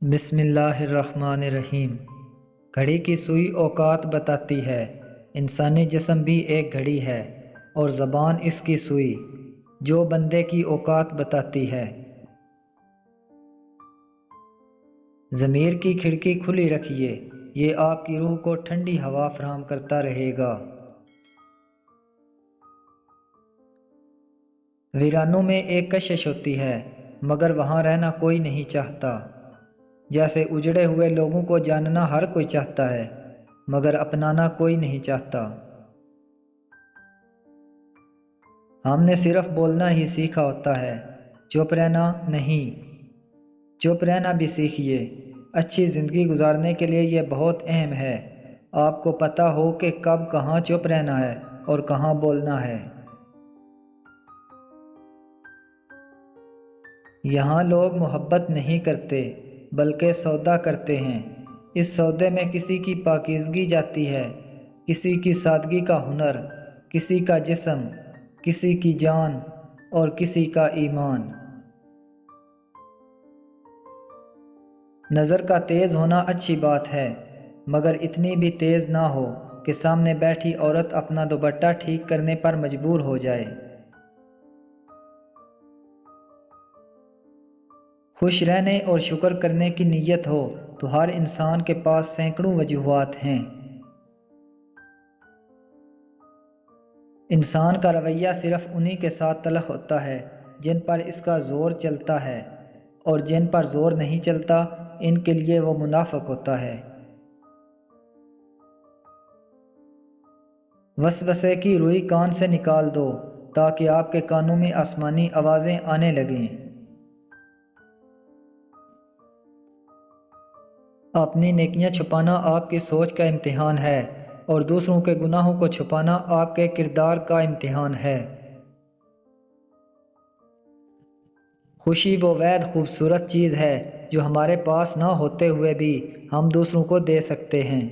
بسم اللہ الرحمن الرحیم۔ گھڑی کی سوئی اوقات بتاتی ہے، انسانی جسم بھی ایک گھڑی ہے اور زبان اس کی سوئی جو بندے کی اوقات بتاتی ہے۔ ضمیر کی کھڑکی کھلی رکھیے، یہ آپ کی روح کو ٹھنڈی ہوا فراہم کرتا رہے گا۔ ویرانوں میں ایک کشش ہوتی ہے مگر وہاں رہنا کوئی نہیں چاہتا۔ جیسے اجڑے ہوئے لوگوں کو جاننا ہر کوئی چاہتا ہے مگر اپنانا کوئی نہیں چاہتا۔ ہم نے صرف بولنا ہی سیکھا ہوتا ہے، چپ رہنا نہیں۔ چپ رہنا بھی سیکھیے، اچھی زندگی گزارنے کے لیے یہ بہت اہم ہے۔ آپ کو پتہ ہو کہ کب کہاں چپ رہنا ہے اور کہاں بولنا ہے۔ یہاں لوگ محبت نہیں کرتے بلکہ سودا کرتے ہیں۔ اس سودے میں کسی کی پاکیزگی جاتی ہے، کسی کی سادگی کا ہنر، کسی کا جسم، کسی کی جان اور کسی کا ایمان۔ نظر کا تیز ہونا اچھی بات ہے مگر اتنی بھی تیز نہ ہو کہ سامنے بیٹھی عورت اپنا دوپٹہ ٹھیک کرنے پر مجبور ہو جائے۔ خوش رہنے اور شکر کرنے کی نیت ہو تو ہر انسان کے پاس سینکڑوں وجوہات ہیں۔ انسان کا رویہ صرف انہی کے ساتھ تلخ ہوتا ہے جن پر اس کا زور چلتا ہے، اور جن پر زور نہیں چلتا ان کے لیے وہ منافق ہوتا ہے۔ وسوسے کی روئی کان سے نکال دو تاکہ آپ کے کانوں میں آسمانی آوازیں آنے لگیں۔ اپنی نیکیاں چھپانا آپ کی سوچ کا امتحان ہے اور دوسروں کے گناہوں کو چھپانا آپ کے کردار کا امتحان ہے۔ خوشی وہ واحد خوبصورت چیز ہے جو ہمارے پاس نہ ہوتے ہوئے بھی ہم دوسروں کو دے سکتے ہیں۔